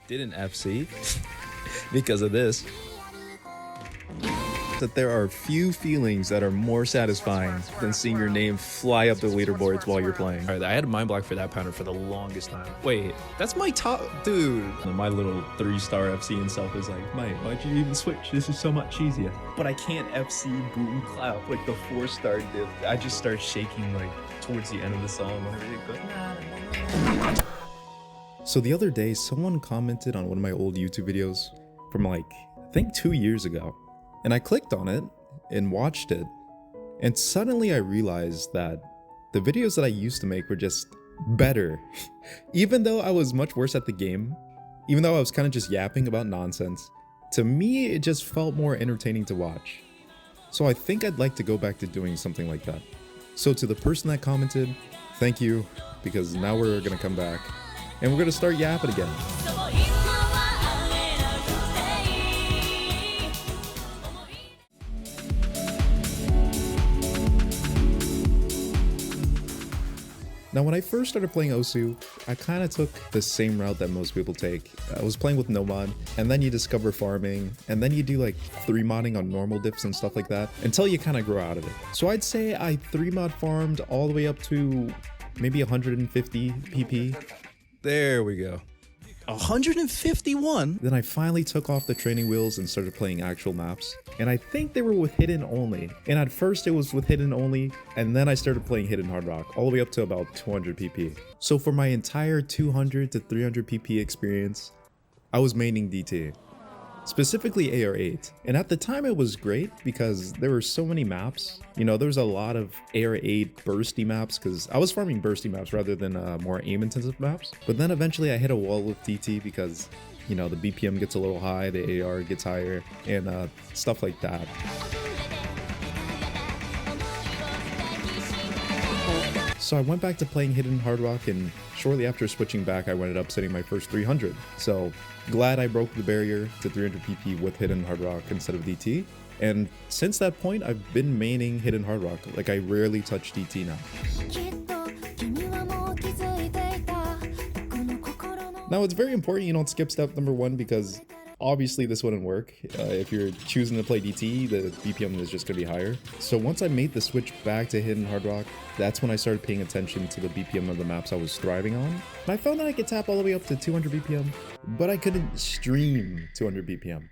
didn't FC because of this. That there are few feelings that are more satisfying than seeing your name fly up the leaderboards while you're playing. All right, I had a mind block for that pounder for the longest time. Wait, that's my top dude. My little 3-star FC and self is like, Mike, why'd you even switch? This is so much easier. But I can't FC boom clap like the 4-star did. I just start shaking like towards the end of the song when everything goes. So the other day, someone commented on one of my old YouTube videos from like, I think 2 years ago. And I clicked on it and watched it, and suddenly I realized that the videos that I used to make were just better. Even though I was much worse at the game, even though I was kind of just yapping about nonsense, to me it just felt more entertaining to watch. So I think I'd like to go back to doing something like that. So to the person that commented, thank you, because now we're gonna come back and we're gonna start yapping again. Now, when I first started playing Osu, I kind of took the same route that most people take. I was playing with no mod, and then you discover farming, and then you do like 3-modding on normal diffs and stuff like that, until you kind of grow out of it. So I'd say I 3-mod farmed all the way up to maybe 150 PP. There we go. 151? Then I finally took off the training wheels and started playing actual maps. And I think they were with hidden only. And at first it was with hidden only, and then I started playing hidden hard rock all the way up to about 200 PP. So for my entire 200 to 300 PP experience, I was maining DT. Specifically AR8. And at the time it was great because there were so many maps. You know, there was a lot of AR8 bursty maps because I was farming bursty maps rather than more aim intensive maps. But then eventually I hit a wall with DT because, you know, the BPM gets a little high, the AR gets higher, and stuff like that. So I went back to playing hidden hard rock, and shortly after switching back I ended up setting my first 300. So glad I broke the barrier to 300 PP with hidden hard rock instead of DT. And since that point I've been maining hidden hard rock. Like I rarely touch DT now. Now it's very important you don't skip step number 1 because obviously this wouldn't work. If you're choosing to play DT, the BPM is just gonna be higher. So once I made the switch back to hidden hard rock, that's when I started paying attention to the BPM of the maps I was thriving on. And I found that I could tap all the way up to 200 BPM, but I couldn't stream 200 BPM.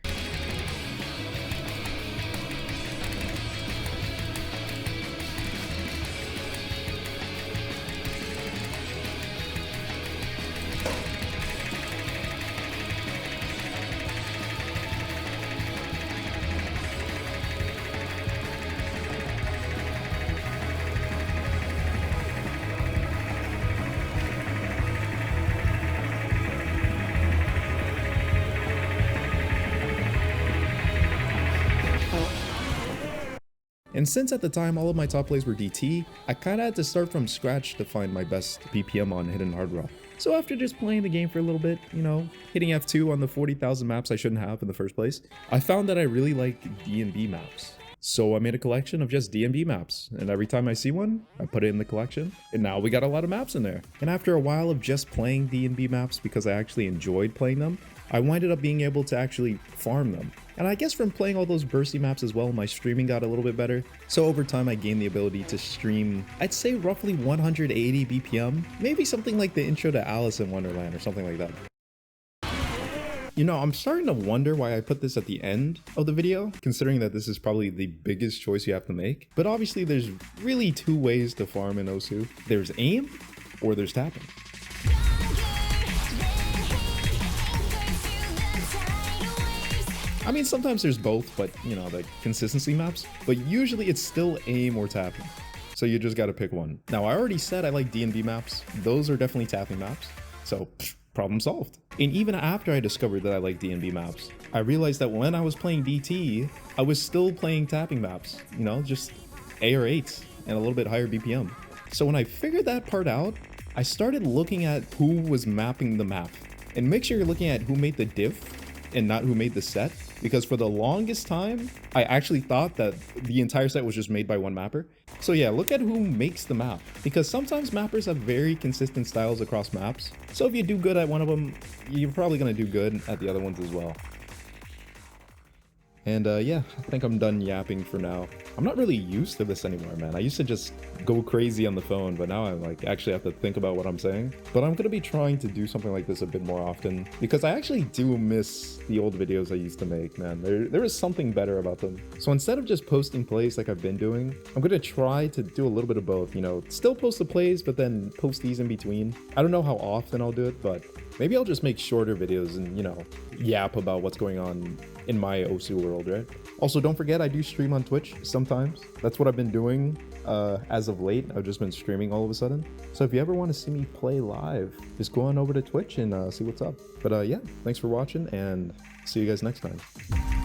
And since at the time all of my top plays were DT, I kinda had to start from scratch to find my best BPM on hidden hard rock. So after just playing the game for a little bit, you know, hitting F2 on the 40,000 maps I shouldn't have in the first place, I found that I really like D&B maps. So I made a collection of just D&B maps, and every time I see one, I put it in the collection, and now we got a lot of maps in there. And after a while of just playing D&B maps because I actually enjoyed playing them, I winded up being able to actually farm them. And I guess from playing all those bursty maps as well, my streaming got a little bit better. So over time I gained the ability to stream, I'd say roughly 180 BPM, maybe something like the intro to Alice in Wonderland or something like that. You know, I'm starting to wonder why I put this at the end of the video, considering that this is probably the biggest choice you have to make. But obviously there's really 2 ways to farm in Osu. There's aim or there's tapping. I mean, sometimes there's both, but you know, the consistency maps, but usually it's still aim or tapping. So you just gotta pick one. Now, I already said I like D&B maps. Those are definitely tapping maps. So problem solved. And even after I discovered that I like D&B maps, I realized that when I was playing DT, I was still playing tapping maps, you know, just AR8s and a little bit higher BPM. So when I figured that part out, I started looking at who was mapping the map. And make sure you're looking at who made the diff and not who made the set. Because for the longest time, I actually thought that the entire set was just made by one mapper. So yeah, look at who makes the map, because sometimes mappers have very consistent styles across maps. So if you do good at one of them, you're probably gonna do good at the other ones as well. And yeah, I think I'm done yapping for now. I'm not really used to this anymore, man. I used to just go crazy on the phone, but now I like actually have to think about what I'm saying. But I'm gonna be trying to do something like this a bit more often, because I actually do miss the old videos I used to make, man. There is something better about them. So instead of just posting plays like I've been doing, I'm gonna try to do a little bit of both, you know, still post the plays, but then post these in between. I don't know how often I'll do it, but maybe I'll just make shorter videos and, you know, yap about what's going on in my OSU world, right? Also, don't forget, I do stream on Twitch sometimes. That's what I've been doing as of late. I've just been streaming all of a sudden. So if you ever want to see me play live, just go on over to Twitch and see what's up. But yeah, thanks for watching, and see you guys next time.